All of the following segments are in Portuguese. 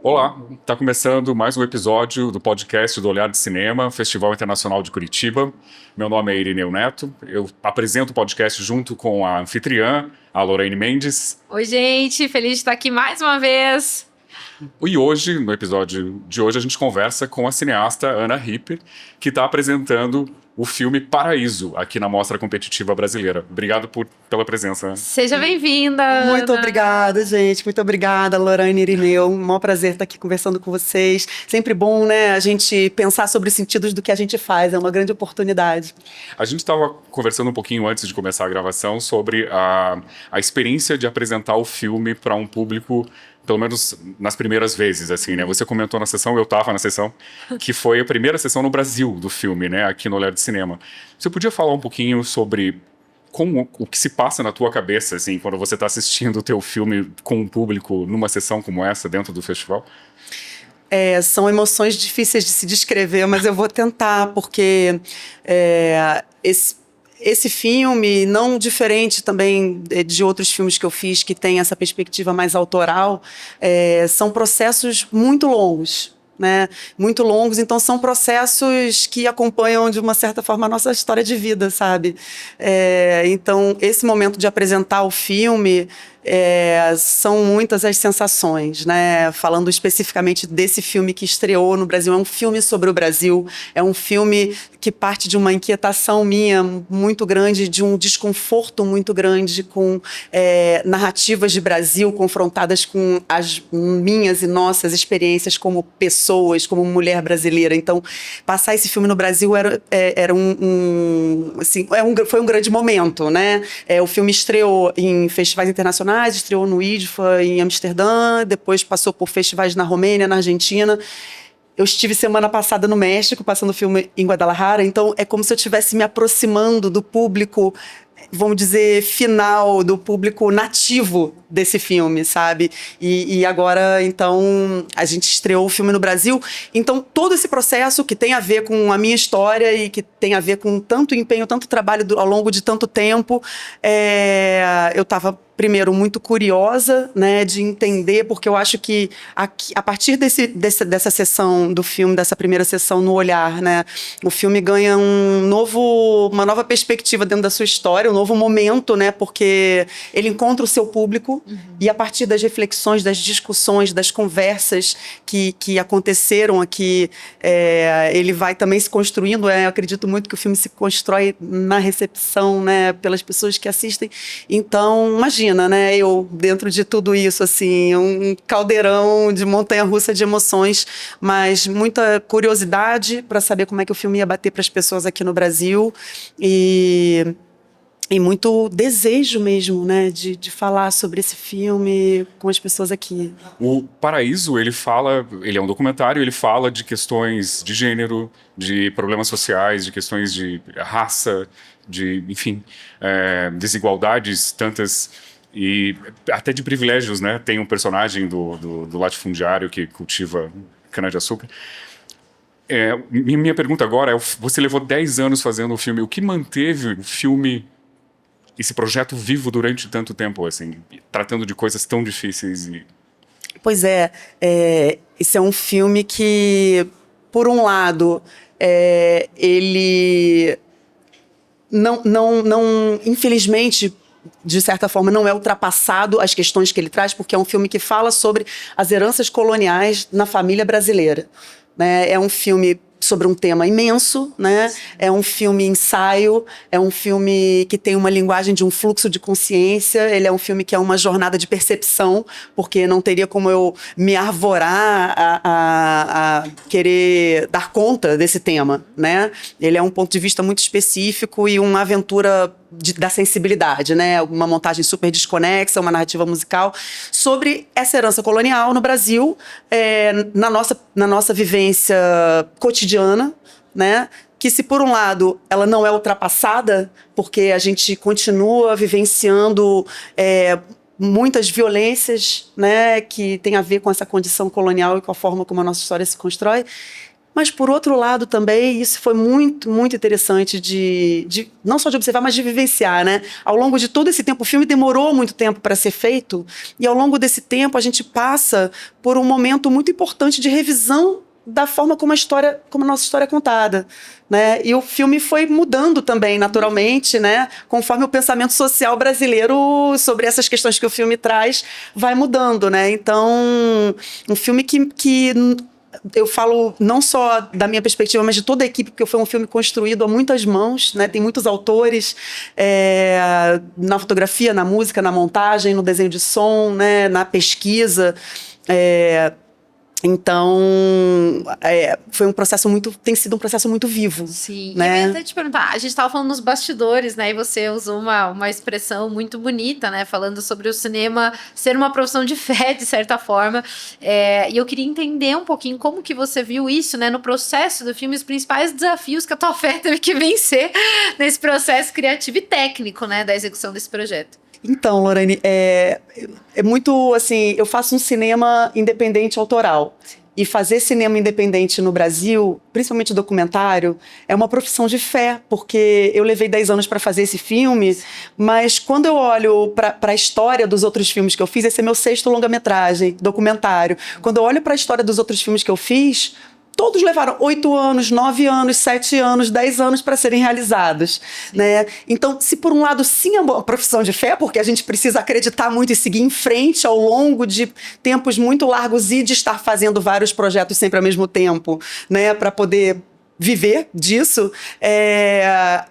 Olá, está começando mais um episódio do podcast do Olhar de Cinema, Festival Internacional de Curitiba. Meu nome é Irineu Neto, eu apresento o podcast junto com a anfitriã, a Lorraine Mendes. Oi, gente, feliz de estar aqui mais uma vez. E hoje, no episódio de hoje, a gente conversa com a cineasta Ana Ripper, que está apresentando o filme Paraíso, aqui na Mostra Competitiva Brasileira. Obrigado pela presença. Seja bem-vinda, Muito Ana. obrigada, gente. Muito obrigada, Lorraine e Irineu. Um maior prazer estar aqui conversando com vocês. Sempre bom, né, a gente pensar sobre os sentidos do que a gente faz. É uma grande oportunidade. A gente estava conversando um pouquinho antes de começar a gravação sobre a experiência de apresentar o filme para um público, pelo menos nas primeiras vezes, assim, né? Você comentou na sessão, eu estava na sessão, que foi a primeira sessão no Brasil do filme, né? Aqui no Olhar de Cinema. Você podia falar um pouquinho sobre como o que se passa na tua cabeça, assim, quando você está assistindo o teu filme com um público numa sessão como essa, dentro do festival? São emoções difíceis de se descrever, mas eu vou tentar, porque esse filme, não diferente também de outros filmes que eu fiz, que tem essa perspectiva mais autoral, são processos muito longos. Né? Muito longos, então são processos que acompanham de uma certa forma a nossa história de vida, sabe? Então esse momento de apresentar o filme são muitas as sensações, né? Falando especificamente desse filme que estreou no Brasil, é um filme sobre o Brasil, é um filme que parte de uma inquietação minha muito grande, de um desconforto muito grande com narrativas de Brasil confrontadas com as minhas e nossas experiências como pessoas, como mulher brasileira. Então, passar esse filme no Brasil foi um grande momento, né? O filme estreou em festivais internacionais, estreou no IDFA em Amsterdã, depois passou por festivais na Romênia, na Argentina. Eu estive semana passada no México, passando o filme em Guadalajara, então é como se eu estivesse me aproximando do público, vamos dizer, final, do público nativo desse filme, sabe? E agora, então, a gente estreou o filme no Brasil. Então, todo esse processo que tem a ver com a minha história e que tem a ver com tanto empenho, tanto trabalho ao longo de tanto tempo, eu estava primeiro, muito curiosa, né, de entender, porque eu acho que a partir dessa sessão do filme, dessa primeira sessão no Olhar, né, o filme ganha uma nova perspectiva dentro da sua história, um novo momento, né, porque ele encontra o seu público e a partir das reflexões, das discussões, das conversas que aconteceram aqui, ele vai também se construindo. Eu acredito muito que o filme se constrói na recepção, né, pelas pessoas que assistem. Então, imagina, né? Eu, dentro de tudo isso, assim, um caldeirão de montanha-russa de emoções, mas muita curiosidade para saber como é que o filme ia bater para as pessoas aqui no Brasil e muito desejo mesmo, né, de falar sobre esse filme com as pessoas aqui. O Paraíso, ele é um documentário, ele fala de questões de gênero, de problemas sociais, de questões de raça, enfim, desigualdades tantas e até de privilégios, né? Tem um personagem do latifundiário que cultiva cana-de-açúcar. Minha pergunta agora é, você levou 10 anos fazendo o filme, o que manteve o filme, esse projeto vivo durante tanto tempo, assim, tratando de coisas tão difíceis? Pois esse é um filme que, por um lado, ele não, infelizmente, de certa forma, não é ultrapassado as questões que ele traz, porque é um filme que fala sobre as heranças coloniais na família brasileira, né? É um filme sobre um tema imenso, né? É um filme ensaio, é um filme que tem uma linguagem de um fluxo de consciência, ele é um filme que é uma jornada de percepção, porque não teria como eu me arvorar a querer dar conta desse tema, né? Ele é um ponto de vista muito específico e uma aventura da sensibilidade, né? Uma montagem super desconexa, uma narrativa musical sobre essa herança colonial no Brasil, na nossa vivência cotidiana, né? Que, se por um lado ela não é ultrapassada, porque a gente continua vivenciando muitas violências, né, que tem a ver com essa condição colonial e com a forma como a nossa história se constrói, Mas, por outro lado, também, isso foi muito, muito interessante de não só de observar, mas de vivenciar, né? Ao longo de todo esse tempo, o filme demorou muito tempo para ser feito, e ao longo desse tempo a gente passa por um momento muito importante de revisão da forma como a nossa história é contada, né? E o filme foi mudando também, naturalmente, né? Conforme o pensamento social brasileiro sobre essas questões que o filme traz vai mudando, né? Então, um filme que eu falo não só da minha perspectiva, mas de toda a equipe, porque foi um filme construído a muitas mãos, né? Tem muitos autores na fotografia, na música, na montagem, no desenho de som, né? Na pesquisa. Então, foi um processo tem sido um processo muito vivo. Sim, né? E eu ia até te perguntar, a gente estava falando nos bastidores, né, e você usou uma expressão muito bonita, né, falando sobre o cinema ser uma profissão de fé, de certa forma, e eu queria entender um pouquinho como que você viu isso, né, no processo do filme, os principais desafios que a tua fé teve que vencer nesse processo criativo e técnico, né, da execução desse projeto. Então, Lorraine, é muito assim, eu faço um cinema independente autoral. E fazer cinema independente no Brasil, principalmente documentário, é uma profissão de fé, porque eu levei 10 anos para fazer esse filme, mas quando eu olho para a história dos outros filmes que eu fiz, esse é meu 6º longa-metragem, documentário. Quando eu olho para a história dos outros filmes que eu fiz, todos levaram 8 anos, 9 anos, 7 anos, 10 anos para serem realizados, né? Então, se por um lado sim é uma profissão de fé, porque a gente precisa acreditar muito e seguir em frente ao longo de tempos muito largos e de estar fazendo vários projetos sempre ao mesmo tempo, né? Para poder viver disso,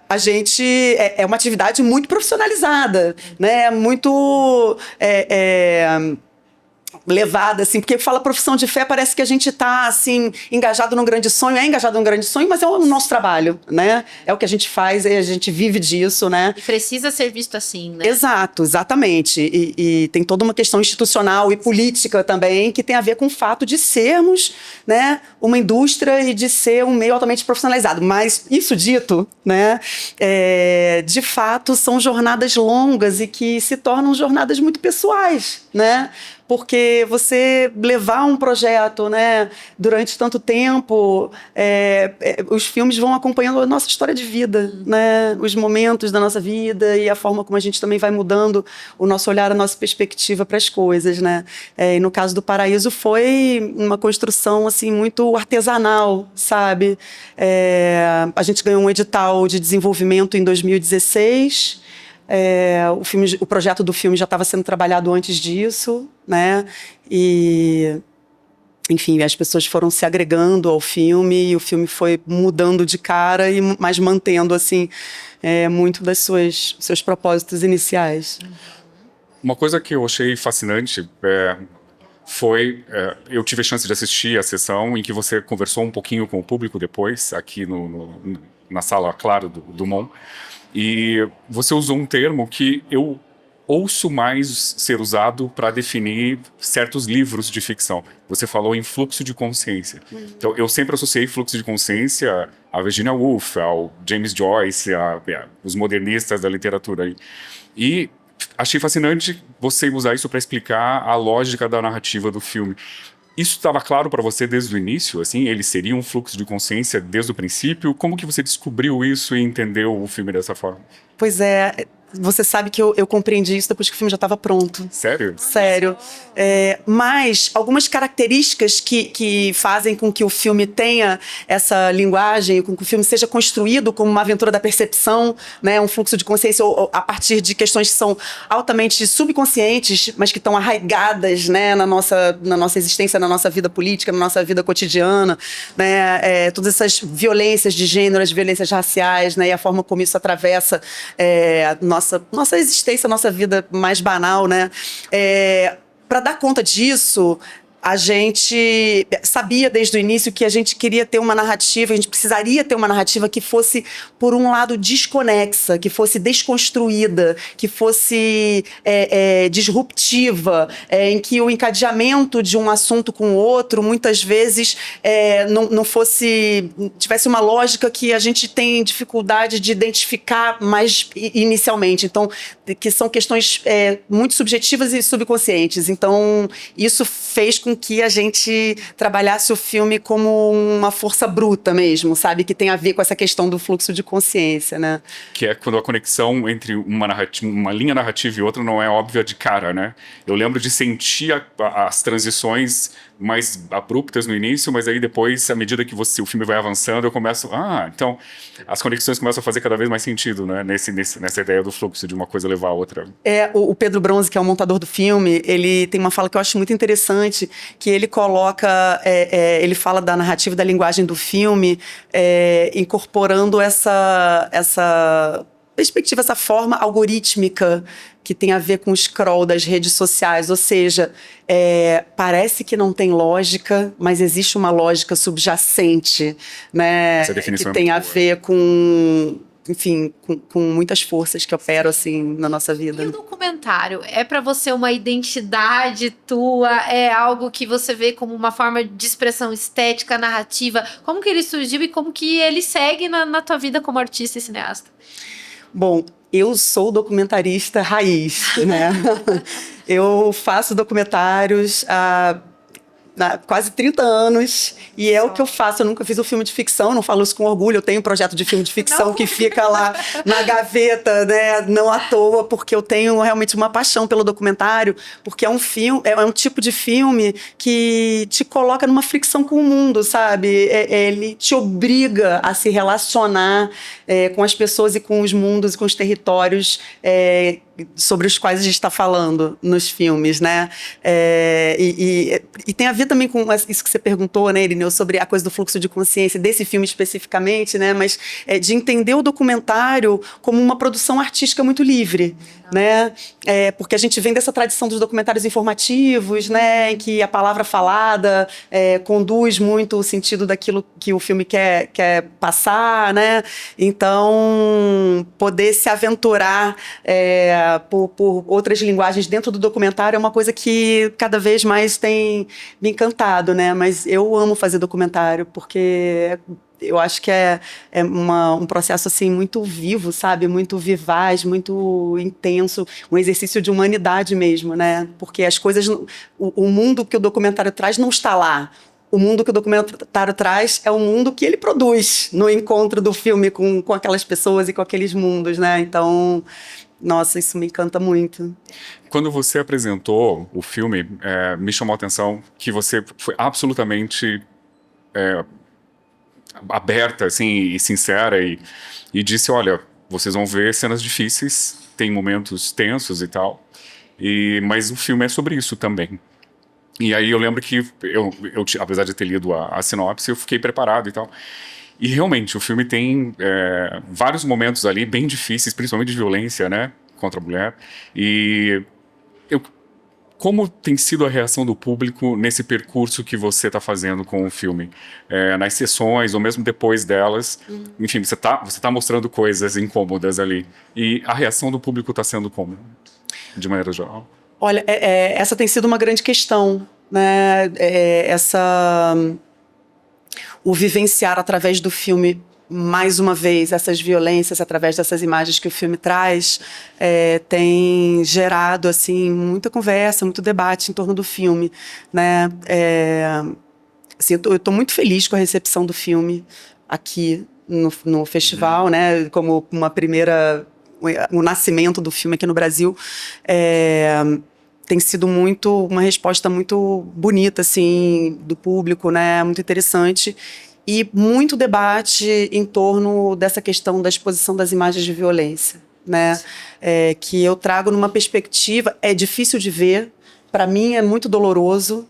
a gente é uma atividade muito profissionalizada, né? Muito levada, assim, porque fala profissão de fé, parece que a gente está, assim, engajado num grande sonho, engajado num grande sonho, mas é o nosso trabalho, né? É o que a gente faz, a gente vive disso, né? E precisa ser visto assim, né? Exato, exatamente. E tem toda uma questão institucional e política também, que tem a ver com o fato de sermos, né, uma indústria e de ser um meio altamente profissionalizado. Mas, isso dito, né, de fato, são jornadas longas e que se tornam jornadas muito pessoais, né? Porque você levar um projeto, né, durante tanto tempo, os filmes vão acompanhando a nossa história de vida, né, os momentos da nossa vida e a forma como a gente também vai mudando o nosso olhar, a nossa perspectiva para as coisas, né. E no caso do Paraíso foi uma construção assim muito artesanal, sabe. A gente ganhou um edital de desenvolvimento em 2016. O projeto do filme já estava sendo trabalhado antes disso, né? E, enfim, as pessoas foram se agregando ao filme e o filme foi mudando de cara, mas mantendo assim muito dos seus propósitos iniciais. Uma coisa que eu achei fascinante foi... eu tive a chance de assistir a sessão em que você conversou um pouquinho com o público depois, aqui na sala, claro, do Dumont. E você usou um termo que eu ouço mais ser usado para definir certos livros de ficção. Você falou em fluxo de consciência. Então, eu sempre associei fluxo de consciência a Virginia Woolf, ao James Joyce, os modernistas da literatura. E achei fascinante você usar isso para explicar a lógica da narrativa do filme. Isso estava claro para você desde o início? Assim, ele seria um fluxo de consciência desde o princípio? Como que você descobriu isso e entendeu o filme dessa forma? Pois é, você sabe que eu compreendi isso depois que o filme já estava pronto. Sério? Sério. Mas algumas características que fazem com que o filme tenha essa linguagem, com que o filme seja construído como uma aventura da percepção, né, um fluxo de consciência a partir de questões que são altamente subconscientes, mas que estão arraigadas, né, na nossa existência, na nossa vida política, na nossa vida cotidiana, né, todas essas violências de gênero, as violências raciais, né, e a forma como isso atravessa nossa existência, nossa vida mais banal, né? Para dar conta disso, a gente sabia desde o início que a gente queria ter uma narrativa, a gente precisaria ter uma narrativa que fosse, por um lado, desconexa, que fosse desconstruída, que fosse disruptiva, em que o encadeamento de um assunto com o outro, muitas vezes, tivesse uma lógica que a gente tem dificuldade de identificar mais inicialmente. Então, que são questões muito subjetivas e subconscientes. Então, isso fez com com que a gente trabalhasse o filme como uma força bruta mesmo, sabe? Que tem a ver com essa questão do fluxo de consciência, né? Que é quando a conexão entre uma linha narrativa e outra não é óbvia de cara, né? Eu lembro de sentir as transições mais abruptas no início, mas aí depois, à medida que o filme vai avançando, eu começo... então as conexões começam a fazer cada vez mais sentido, né? Nessa ideia do fluxo de uma coisa levar a outra. O Pedro Bronze, que é o montador do filme, ele tem uma fala que eu acho muito interessante, que ele coloca... ele fala da narrativa e da linguagem do filme, incorporando essa perspectiva, essa forma algorítmica que tem a ver com o scroll das redes sociais, ou seja, parece que não tem lógica, mas existe uma lógica subjacente, né? Essa definição que tem a boa. ver com, enfim, com muitas forças que operam assim na nossa vida. E o documentário é para você uma identidade tua? É algo que você vê como uma forma de expressão estética, narrativa? Como que ele surgiu e como que ele segue na tua vida como artista e cineasta? Bom, eu sou documentarista raiz, né? Eu faço documentários há quase 30 anos e é o que eu faço. Eu nunca fiz um filme de ficção, não falo isso com orgulho. Eu tenho um projeto de filme de ficção que fica lá na gaveta, né? Não à toa, porque eu tenho realmente uma paixão pelo documentário, porque é um filme, é um tipo de filme que te coloca numa fricção com o mundo, sabe? Ele te obriga a se relacionar com as pessoas e com os mundos e com os territórios sobre os quais a gente está falando nos filmes, né? E tem a ver também com isso que você perguntou, né, Irineu, sobre a coisa do fluxo de consciência desse filme especificamente, né? Mas de entender o documentário como uma produção artística muito livre, né? Porque a gente vem dessa tradição dos documentários informativos, né? Em que a palavra falada conduz muito o sentido daquilo que o filme quer passar, né? Então, poder se aventurar por outras linguagens dentro do documentário é uma coisa que cada vez mais tem me encantado, né? Mas eu amo fazer documentário porque eu acho que é um processo assim muito vivo, sabe? Muito vivaz, muito intenso, um exercício de humanidade mesmo, né? Porque as coisas, o mundo que o documentário traz não está lá. O mundo que o documentário traz é o mundo que ele produz no encontro do filme com aquelas pessoas e com aqueles mundos, né? Então, nossa, isso me encanta muito. Quando você apresentou o filme, me chamou a atenção que você foi absolutamente aberta, assim, e sincera e disse, olha, vocês vão ver cenas difíceis, tem momentos tensos e tal, mas o filme é sobre isso também. E aí eu lembro que eu apesar de ter lido a sinopse, eu fiquei preparado e tal. E realmente, o filme tem vários momentos ali bem difíceis, principalmente de violência, né, contra a mulher. E como tem sido a reação do público nesse percurso que você está fazendo com o filme? Nas sessões, ou mesmo depois delas. Enfim, você tá mostrando coisas incômodas ali. E a reação do público está sendo como? De maneira geral. Olha, essa tem sido uma grande questão, né? O vivenciar através do filme, mais uma vez, essas violências, através dessas imagens que o filme traz, tem gerado assim, muita conversa, muito debate em torno do filme, né? Assim, eu estou muito feliz com a recepção do filme aqui no festival, né? Como uma primeira... o nascimento do filme aqui no Brasil tem sido uma resposta muito bonita, assim, do público, né? Muito interessante. E muito debate em torno dessa questão da exposição das imagens de violência, né? Que eu trago numa perspectiva... É difícil de ver, para mim é muito doloroso,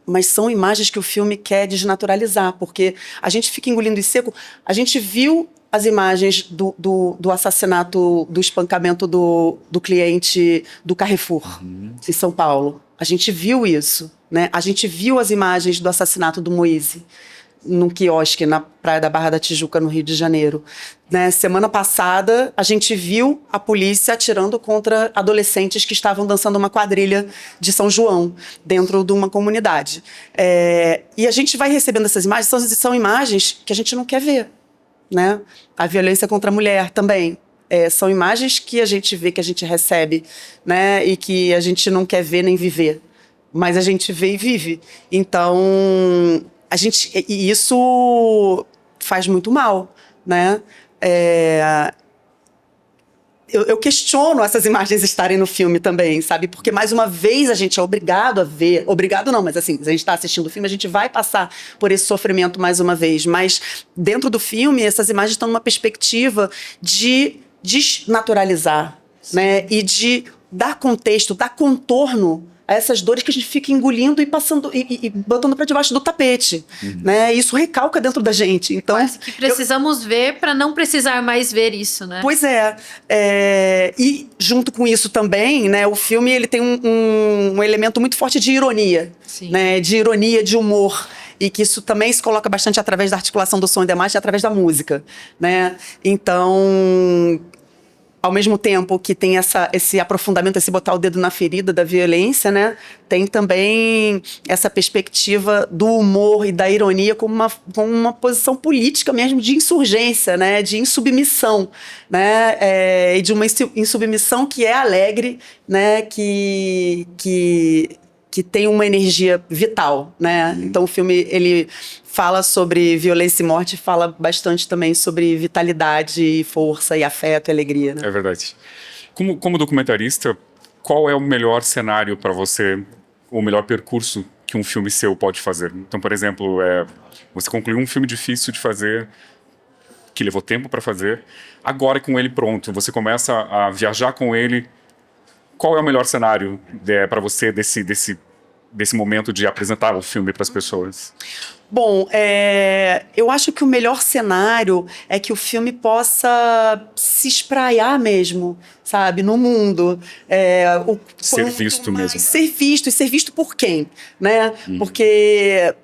mas são imagens que o filme quer desnaturalizar, porque a gente fica engolindo em seco. A gente viu as imagens do assassinato, do espancamento do cliente do Carrefour, em São Paulo. A gente viu isso, né? A gente viu as imagens do assassinato do Moise, num quiosque na Praia da Barra da Tijuca, no Rio de Janeiro. Né? Semana passada, a gente viu a polícia atirando contra adolescentes que estavam dançando uma quadrilha de São João, dentro de uma comunidade. E a gente vai recebendo essas imagens, são imagens que a gente não quer ver. Né? A violência contra a mulher também. São imagens que a gente vê, que a gente recebe, né? E que a gente não quer ver nem viver, mas a gente vê e vive. Então, e isso faz muito mal, né? Eu questiono essas imagens estarem no filme também, sabe? Porque, mais uma vez, a gente é obrigado a ver. Obrigado não, mas assim, se a gente está assistindo o filme, a gente vai passar por esse sofrimento mais uma vez. Mas, dentro do filme, essas imagens estão numa perspectiva de desnaturalizar, né? E de dar contexto, dar contorno a essas dores que a gente fica engolindo e passando e botando para debaixo do tapete, né? E isso recalca dentro da gente. Então, quase que precisamos ver para não precisar mais ver isso, né? Pois é. E junto com isso também, né? O filme ele tem um elemento muito forte de ironia, né? De ironia, de humor. E que isso também se coloca bastante através da articulação do som e da imagem, através da música, né? Então, ao mesmo tempo que tem esse aprofundamento, esse botar o dedo na ferida da violência, né? Tem também essa perspectiva do humor e da ironia como uma posição política mesmo de insurgência, né? De insubmissão, né? E de uma insubmissão que é alegre, né? Que tem uma energia vital, né? Então o filme ele fala sobre violência e morte, fala bastante também sobre vitalidade, força e afeto e alegria, né? É verdade. Como documentarista, qual é o melhor cenário para você, o melhor percurso que um filme seu pode fazer? Então, por exemplo, você concluiu um filme difícil de fazer, que levou tempo para fazer, agora com ele pronto, você começa a viajar com ele. Qual é o melhor cenário para você desse momento de apresentar o filme para as pessoas? Bom, eu acho que o melhor cenário é que o filme possa se espraiar mesmo, sabe, no mundo. Ser visto mesmo. Ser visto, e ser visto por quem, né? Porque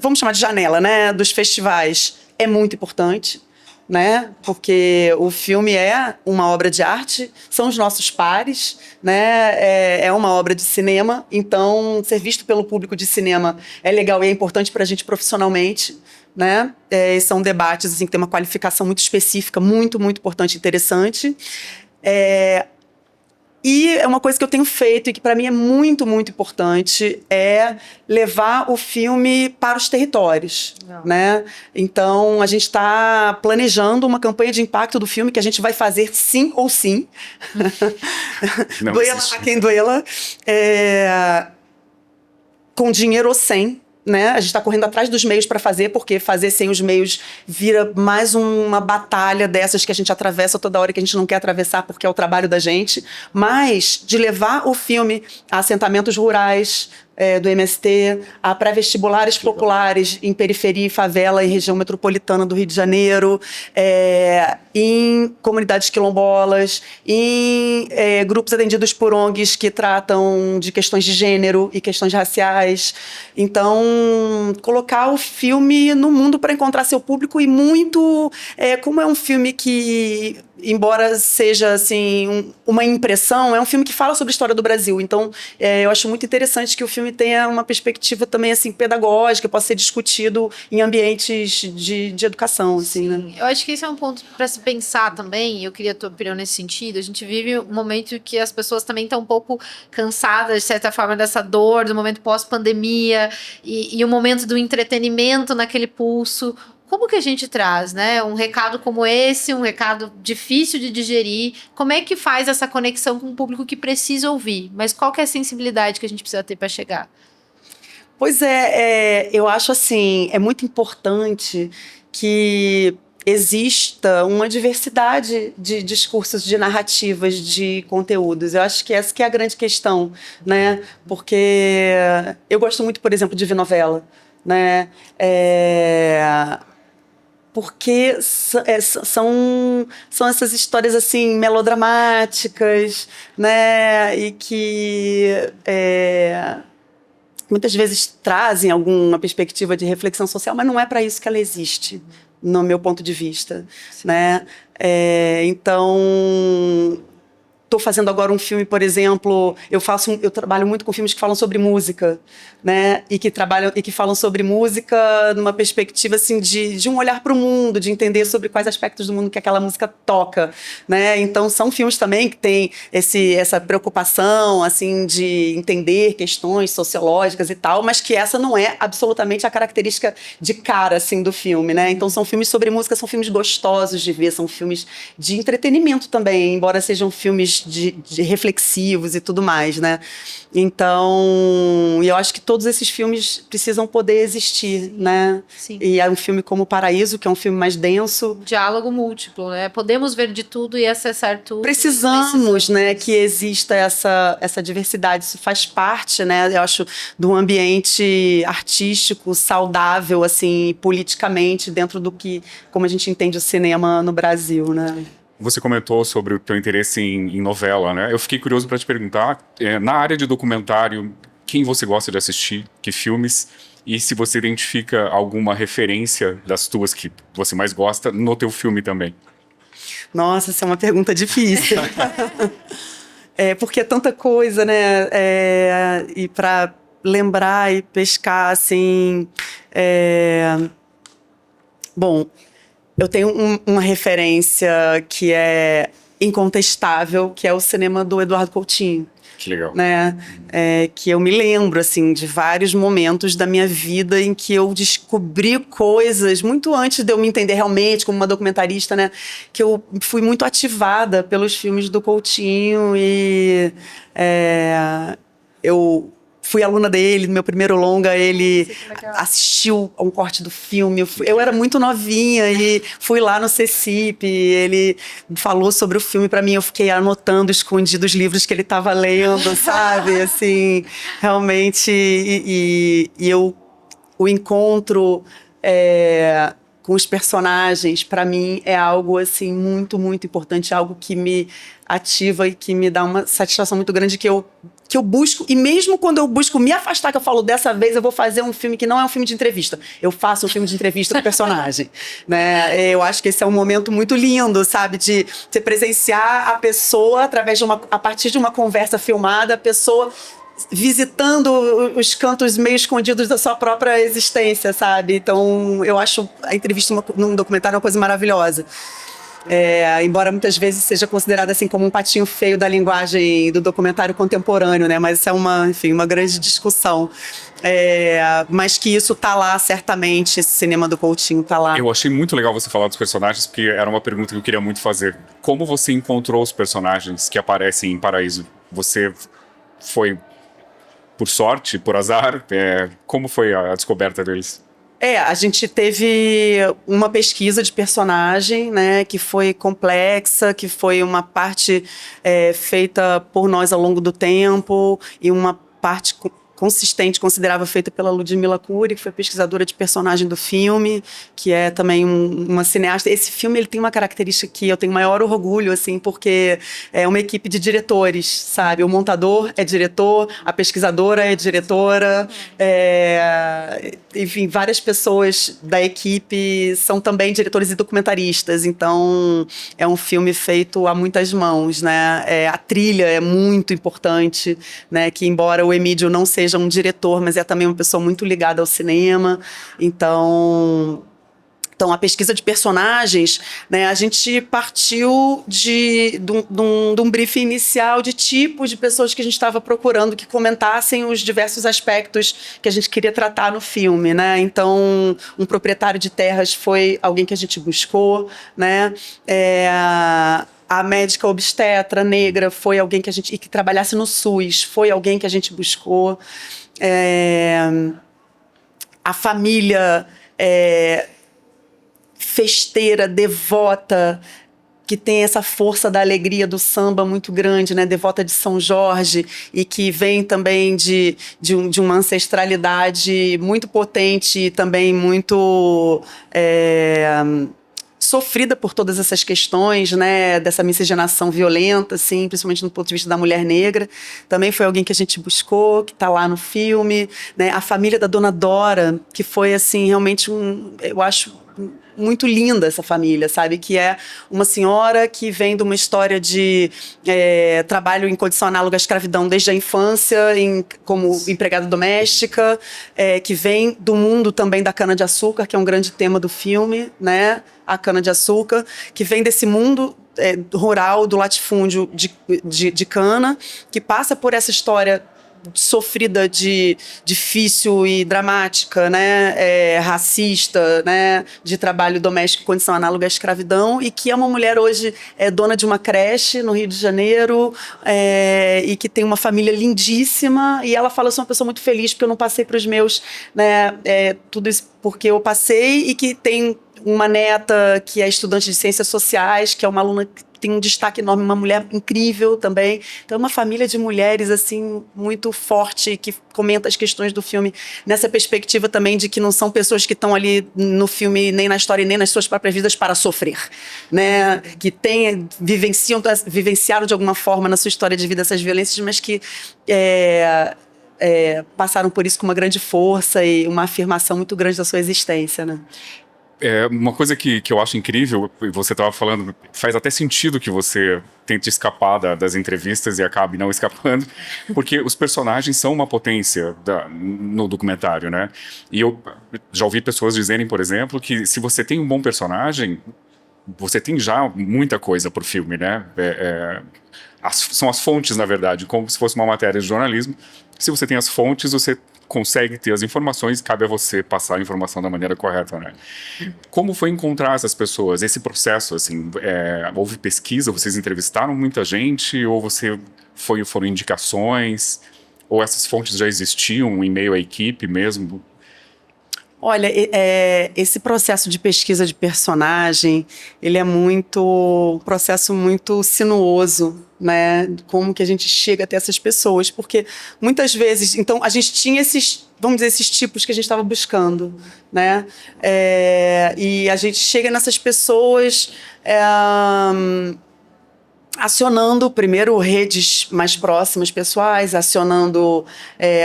vamos chamar de janela, né, dos festivais é muito importante, né? Porque o filme é uma obra de arte, são os nossos pares, né? É uma obra de cinema, então ser visto pelo público de cinema é legal e é importante para a gente profissionalmente, né? São debates assim, que tem uma qualificação muito específica, muito, muito importante e interessante. E é uma coisa que eu tenho feito e que para mim é muito, muito importante, é levar o filme para os territórios, né? Então, a gente está planejando uma campanha de impacto do filme que a gente vai fazer sim ou sim. Duela a quem duela. Com dinheiro ou sem. Né? A gente está correndo atrás dos meios para fazer, porque fazer sem os meios vira mais uma batalha dessas que a gente atravessa toda hora que a gente não quer atravessar porque é o trabalho da gente, mas de levar o filme a assentamentos rurais do MST, a pré-vestibulares populares em periferia e favela e região metropolitana do Rio de Janeiro, em comunidades quilombolas, em grupos atendidos por ONGs que tratam de questões de gênero e questões raciais. Então, colocar o filme no mundo para encontrar seu público e muito... como é um filme que, embora seja assim, uma impressão, é um filme que fala sobre a história do Brasil. Então, eu acho muito interessante que o filme tenha uma perspectiva também assim, pedagógica, possa ser discutido em ambientes de educação. Assim, né? Eu acho que esse é um ponto para se pensar também, e eu queria a tua opinião nesse sentido. A gente vive um momento que as pessoas também estão um pouco cansadas, de certa forma, dessa dor, do momento pós-pandemia, e o momento do entretenimento naquele pulso. Como que a gente traz, né? Um recado como esse, um recado difícil de digerir, como é que faz essa conexão com o público que precisa ouvir? Mas qual que é a sensibilidade que a gente precisa ter para chegar? Pois eu acho assim, é muito importante que exista uma diversidade de discursos, de narrativas, de conteúdos. Eu acho que essa que é a grande questão, né? Porque eu gosto muito, por exemplo, de ver novela, né? Porque são essas histórias assim melodramáticas, né? E que muitas vezes trazem alguma perspectiva de reflexão social, mas não é para isso que ela existe, no meu ponto de vista, né? Então, estou fazendo agora um filme, por exemplo, eu trabalho muito com filmes que falam sobre música, né? E que falam sobre música numa perspectiva assim de um olhar para o mundo, de entender sobre quais aspectos do mundo que aquela música toca, né? Então são filmes também que têm essa preocupação assim de entender questões sociológicas e tal, mas que essa não é absolutamente a característica de cara assim do filme, né? Então são filmes sobre música, são filmes gostosos de ver, são filmes de entretenimento também, embora sejam filmes de reflexivos e tudo mais, né? Então, eu acho que todos esses filmes precisam poder existir, né? Sim. E é um filme como Paraíso, que é um filme mais denso. Diálogo múltiplo, né? Podemos ver de tudo e acessar tudo. Precisamos, né, que exista essa diversidade. Isso faz parte, né, eu acho, de um ambiente artístico saudável, assim, politicamente, dentro do que, como a gente entende o cinema no Brasil, né? Você comentou sobre o teu interesse em novela, né? Eu fiquei curioso para te perguntar, na área de documentário, quem você gosta de assistir, que filmes, e se você identifica alguma referência das tuas que você mais gosta no teu filme também. Nossa, essa é uma pergunta difícil. Porque é tanta coisa, né? E para lembrar e pescar, assim... Bom, eu tenho uma referência que é incontestável, que é o cinema do Eduardo Coutinho. Que legal. Né? Que eu me lembro, assim, de vários momentos da minha vida em que eu descobri coisas, muito antes de eu me entender realmente como uma documentarista, né? Que eu fui muito ativada pelos filmes do Coutinho e eu fui aluna dele, no meu primeiro longa, ele assistiu a um corte do filme. Eu era muito novinha e fui lá no CECIP, ele falou sobre o filme para mim, eu fiquei anotando escondido os livros que ele estava lendo, sabe? Assim, realmente, o encontro com os personagens, para mim, é algo assim muito, muito importante, algo que me ativa e que me dá uma satisfação muito grande que eu busco, e mesmo quando eu busco me afastar, que eu falo, dessa vez eu vou fazer um filme que não é um filme de entrevista, eu faço um filme de entrevista com o personagem, né? Eu acho que esse é um momento muito lindo, sabe, de você presenciar a pessoa a partir de uma conversa filmada, a pessoa visitando os cantos meio escondidos da sua própria existência, sabe? Então, eu acho a entrevista num documentário uma coisa maravilhosa. Embora muitas vezes seja considerada assim como um patinho feio da linguagem do documentário contemporâneo, né? Mas isso é uma grande discussão. Mas que isso tá lá, certamente, esse cinema do Coutinho tá lá. Eu achei muito legal você falar dos personagens, porque era uma pergunta que eu queria muito fazer. Como você encontrou os personagens que aparecem em Paraíso? Você foi por sorte, por azar? Como foi a descoberta deles? A gente teve uma pesquisa de personagem, né, que foi complexa, que foi uma parte feita por nós ao longo do tempo e uma parte consistente, considerável, feita pela Ludmila Cury, que foi pesquisadora de personagem do filme, que é também uma cineasta. Esse filme ele tem uma característica que eu tenho maior orgulho, assim, porque é uma equipe de diretores, sabe? O montador é diretor, a pesquisadora é diretora, enfim, várias pessoas da equipe são também diretores e documentaristas, então é um filme feito a muitas mãos, né? A trilha é muito importante, né? Que embora o Emídio não seja um diretor, mas é também uma pessoa muito ligada ao cinema. Então, a pesquisa de personagens, né, a gente partiu de um briefing inicial de tipo de pessoas que a gente estava procurando que comentassem os diversos aspectos que a gente queria tratar no filme, né? Então, um proprietário de terras foi alguém que a gente buscou, né? A médica obstetra negra foi alguém que que trabalhasse no SUS, foi alguém que a gente buscou. A família festeira, devota, que tem essa força da alegria do samba muito grande, né? Devota de São Jorge, e que vem também de uma ancestralidade muito potente e também muito... sofrida por todas essas questões, né, dessa miscigenação violenta, assim, principalmente do ponto de vista da mulher negra. Também foi alguém que a gente buscou, que está lá no filme, né, a família da Dona Dora, que foi, assim, realmente eu acho muito linda essa família, sabe? Que é uma senhora que vem de uma história de trabalho em condição análoga à escravidão desde a infância, como empregada doméstica, que vem do mundo também da cana-de-açúcar, que é um grande tema do filme, né? A cana-de-açúcar, que vem desse mundo rural, do latifúndio de cana, que passa por essa história sofrida difícil e dramática, né, racista, né, de trabalho doméstico em condição análoga à escravidão, e que é uma mulher hoje dona de uma creche no Rio de Janeiro, e que tem uma família lindíssima, e ela fala: eu sou uma pessoa muito feliz porque eu não passei para os meus, né, tudo isso porque eu passei, e que tem uma neta que é estudante de ciências sociais, que é uma aluna que tem um destaque enorme, uma mulher incrível também. Então é uma família de mulheres assim muito forte, que comenta as questões do filme nessa perspectiva também de que não são pessoas que estão ali no filme, nem na história, nem nas suas próprias vidas para sofrer, né? Que vivenciaram de alguma forma na sua história de vida essas violências, mas que passaram por isso com uma grande força e uma afirmação muito grande da sua existência, né? Uma coisa que eu acho incrível, e você estava falando, faz até sentido que você tente escapar das entrevistas e acabe não escapando, porque os personagens são uma potência no documentário, né? E eu já ouvi pessoas dizerem, por exemplo, que se você tem um bom personagem, você tem já muita coisa pro filme, né? São as fontes, na verdade, como se fosse uma matéria de jornalismo. Se você tem as fontes, você consegue ter as informações, cabe a você passar a informação da maneira correta, né? Como foi encontrar essas pessoas? Esse processo, assim, houve pesquisa? Vocês entrevistaram muita gente? Ou foram indicações? Ou essas fontes já existiam em meio à equipe mesmo? Olha, esse processo de pesquisa de personagem, ele é um processo muito sinuoso, né? Como que a gente chega até essas pessoas, porque muitas vezes, então, a gente tinha esses tipos que a gente estava buscando, né? E a gente chega nessas pessoas acionando primeiro redes mais próximas, pessoais, acionando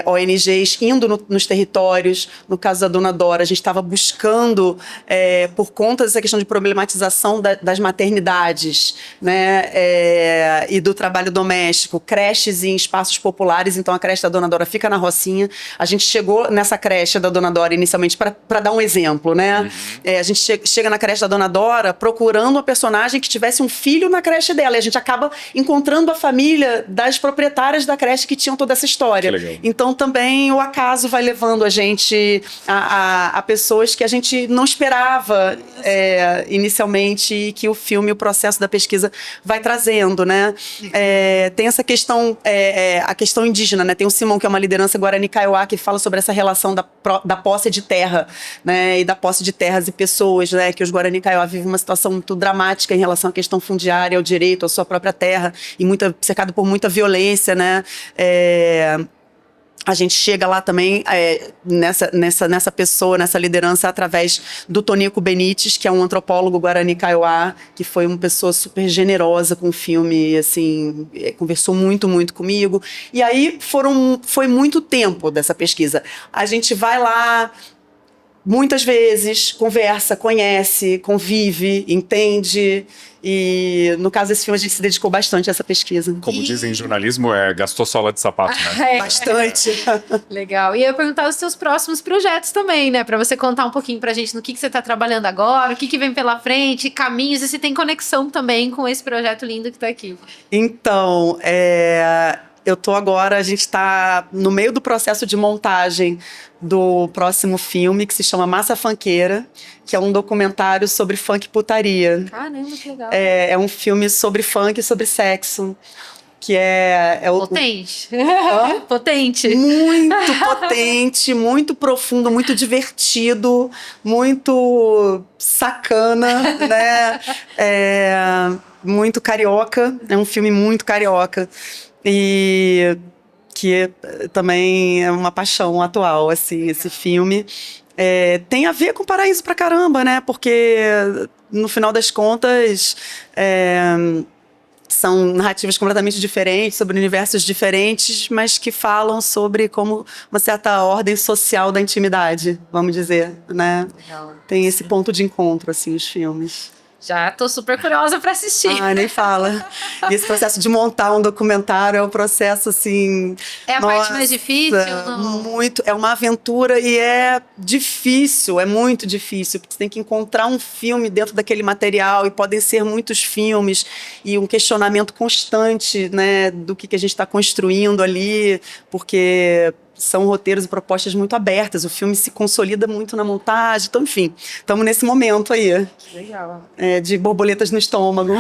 ONGs, indo nos territórios. No caso da Dona Dora, a gente estava buscando, por conta dessa questão de problematização das maternidades, né, e do trabalho doméstico, creches em espaços populares. Então a creche da Dona Dora fica na Rocinha. A gente chegou nessa creche da Dona Dora inicialmente para dar um exemplo, né? A gente chega na creche da Dona Dora procurando uma personagem que tivesse um filho na creche dela, e a gente acaba encontrando a família das proprietárias da creche que tinham toda essa história. Então também o acaso vai levando a gente a pessoas que a gente não esperava inicialmente, e que o filme, o processo da pesquisa vai trazendo, né? Tem essa questão, a questão indígena, né? Tem o Simão, que é uma liderança Guarani Kaiowá, que fala sobre essa relação da posse de terra, né? E da posse de terras e pessoas, né? Que os Guarani Kaiowá vivem uma situação muito dramática em relação à questão fundiária, ao direito à sua própria terra, e cercado por muita violência, né? A gente chega lá também nessa pessoa, nessa liderança, através do Tonico Benites, que é um antropólogo Guarani Kaiowá, que foi uma pessoa super generosa com o filme, assim, conversou muito, muito comigo. E aí foi muito tempo dessa pesquisa. A gente vai lá muitas vezes, conversa, conhece, convive, entende. E, no caso desse filme, a gente se dedicou bastante a essa pesquisa. Como dizem em jornalismo, gastou sola de sapato, né? Bastante. Legal. E eu ia perguntar os seus próximos projetos também, né? Pra você contar um pouquinho pra gente no que você tá trabalhando agora, o que vem pela frente, caminhos, e se tem conexão também com esse projeto lindo que tá aqui. Então, a gente está no meio do processo de montagem do próximo filme, que se chama Massa Funkeira, que é um documentário sobre funk e putaria. Caramba, que legal. É um filme sobre funk e sobre sexo, que Potente. Potente. Muito potente, muito profundo, muito divertido, muito sacana, né? Muito carioca, é um filme muito carioca. E que também é uma paixão atual, assim, esse filme. Tem a ver com Paraíso pra caramba, né? Porque, no final das contas, São narrativas completamente diferentes, sobre universos diferentes, mas que falam sobre como uma certa ordem social da intimidade, vamos dizer, né? Legal. Tem esse ponto de encontro, assim, os filmes. Já tô super curiosa para assistir. Ai, nem fala. E esse processo de montar um documentário é um processo, assim... É a parte mais difícil? Não? Muito. É uma aventura e é difícil, é muito difícil. Porque você tem que encontrar um filme dentro daquele material e podem ser muitos filmes e um questionamento constante, né, do que a gente está construindo ali, porque... são roteiros e propostas muito abertas. O filme se consolida muito na montagem. Então, enfim, estamos nesse momento aí. Legal. De borboletas no estômago.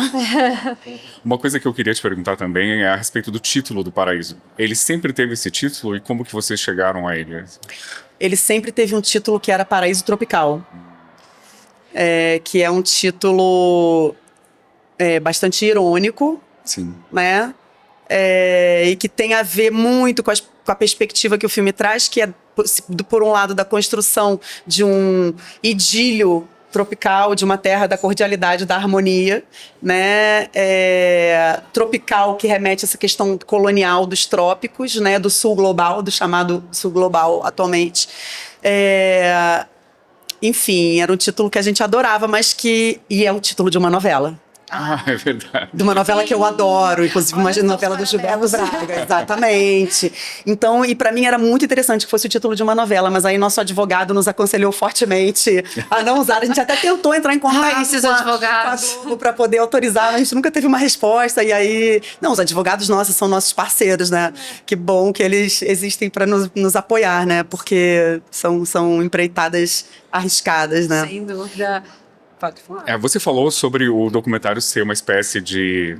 Uma coisa que eu queria te perguntar também é a respeito do título do Paraíso. Ele sempre teve esse título e como que vocês chegaram a ele? Ele sempre teve um título que era Paraíso Tropical. Que é um título bastante irônico, Sim. né? E que tem a ver muito com a perspectiva que o filme traz, que é, por um lado, da construção de um idílio tropical, de uma terra da cordialidade, da harmonia, né? Tropical, que remete a essa questão colonial dos trópicos, né? Do sul global, do chamado sul global atualmente. Enfim, era um título que a gente adorava, mas e é o título de uma novela. Ah, é verdade. De uma novela que eu adoro, inclusive uma novela do Gilberto Braga, exatamente. Então, e para mim era muito interessante que fosse o título de uma novela, mas aí nosso advogado nos aconselhou fortemente a não usar. A gente até tentou entrar em contato esses com a advogados Globo para poder autorizar, mas a gente nunca teve uma resposta. E aí, não, os advogados nossos são nossos parceiros, né? Que bom que eles existem para nos apoiar, né? Porque são empreitadas arriscadas, né? Sem dúvida. Pode falar. Você falou sobre o documentário ser uma espécie de...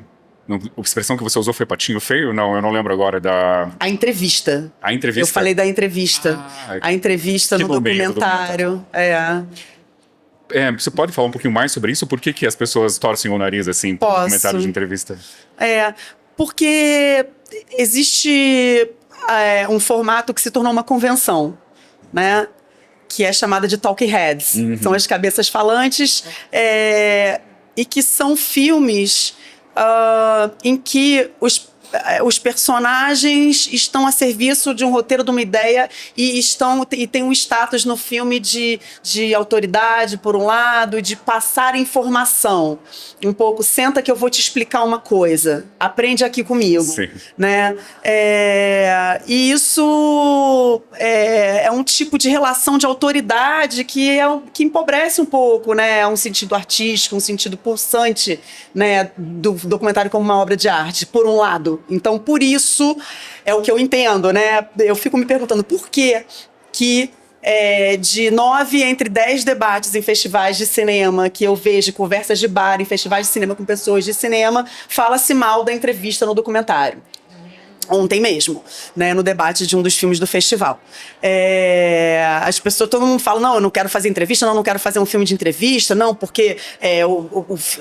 A expressão que você usou foi patinho feio? Não, eu não lembro agora da... A entrevista. A entrevista? Eu falei da entrevista. A entrevista no documentário. Você pode falar um pouquinho mais sobre isso? Por que as pessoas torcem o nariz, assim, pro documentário de entrevista? Porque existe um formato que se tornou uma convenção, né? Que é chamada de talking heads. São as cabeças falantes, e que são filmes em que os personagens estão a serviço de um roteiro, de uma ideia, e tem um status no filme de autoridade, por um lado, e de passar informação. Um pouco, senta que eu vou te explicar uma coisa, aprende aqui comigo. Sim. Né? E isso é um tipo de relação de autoridade que empobrece um pouco, né? Um sentido artístico, um sentido pulsante, né? Do documentário como uma obra de arte, por um lado. Então, por isso, é o que eu entendo, né? Eu fico me perguntando por que de 9 entre 10 debates em festivais de cinema que eu vejo, conversas de bar em festivais de cinema com pessoas de cinema, fala-se mal da entrevista no documentário. Ontem mesmo, né, no debate de um dos filmes do festival. As pessoas, todo mundo fala, não, eu não quero fazer entrevista, não quero fazer um filme de entrevista, não, porque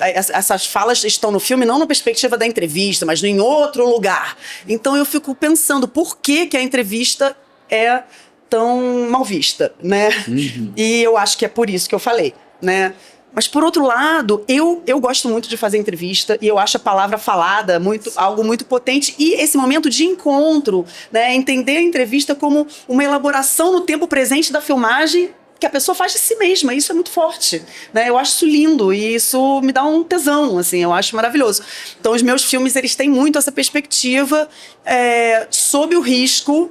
essas falas estão no filme não na perspectiva da entrevista, mas em outro lugar. Então eu fico pensando, por que a entrevista é tão mal vista, né? E eu acho que é por isso que eu falei, né? Mas, por outro lado, eu gosto muito de fazer entrevista e eu acho a palavra falada algo muito potente. E esse momento de encontro, né, entender a entrevista como uma elaboração no tempo presente da filmagem que a pessoa faz de si mesma. Isso é muito forte, né? Eu acho isso lindo e isso me dá um tesão, assim, eu acho maravilhoso. Então, os meus filmes, eles têm muito essa perspectiva sob o risco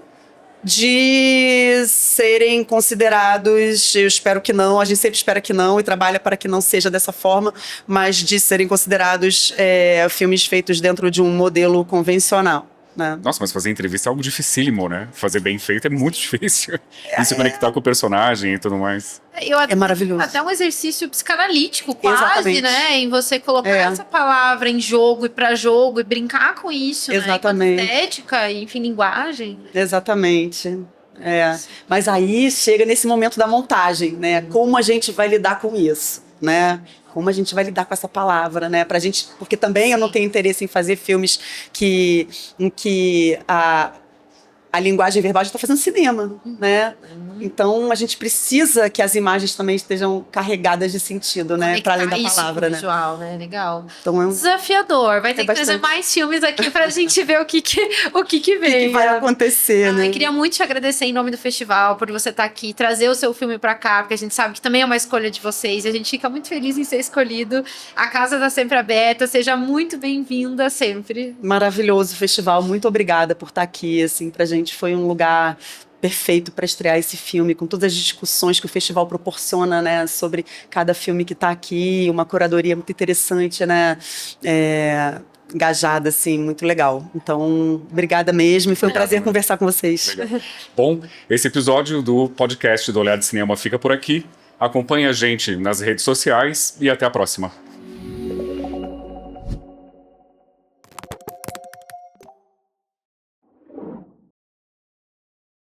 de serem considerados, eu espero que não, a gente sempre espera que não e trabalha para que não seja dessa forma, mas de serem considerados filmes feitos dentro de um modelo convencional. Né? Nossa, mas fazer entrevista é algo dificílimo, né? Fazer bem feito é muito difícil. E se conectar com o personagem e tudo mais. É maravilhoso. Até um exercício psicanalítico, quase, Exatamente. né? Em você colocar essa palavra em jogo e para jogo e brincar com isso, Exatamente. Né? Estética e, enfim, linguagem. Exatamente. Mas aí chega nesse momento da montagem, né? Como a gente vai lidar com isso, né? Como a gente vai lidar com essa palavra, né? Pra gente, porque também eu não tenho interesse em fazer filmes em que a linguagem verbal já está fazendo cinema, né? Então a gente precisa que as imagens também estejam carregadas de sentido, né? Para além da Conectar isso palavra, com o né? visual, né? Legal. Então é um Desafiador. Vai ter que trazer bastante. mais filmes aqui pra gente ver o que vem. que vai né? acontecer, né? Eu queria muito te agradecer em nome do festival por você estar aqui, trazer o seu filme pra cá, porque a gente sabe que também é uma escolha de vocês e a gente fica muito feliz em ser escolhido. A casa está sempre aberta, seja muito bem-vinda sempre. Maravilhoso festival, muito obrigada por estar aqui, assim, pra gente foi um lugar perfeito para estrear esse filme, com todas as discussões que o festival proporciona, né, sobre cada filme que está aqui, uma curadoria muito interessante, né, engajada, assim, muito legal. Então, obrigada mesmo, e foi um prazer conversar com vocês. Legal. Bom, esse episódio do podcast do Olhar de Cinema fica por aqui. Acompanhe a gente nas redes sociais e até a próxima.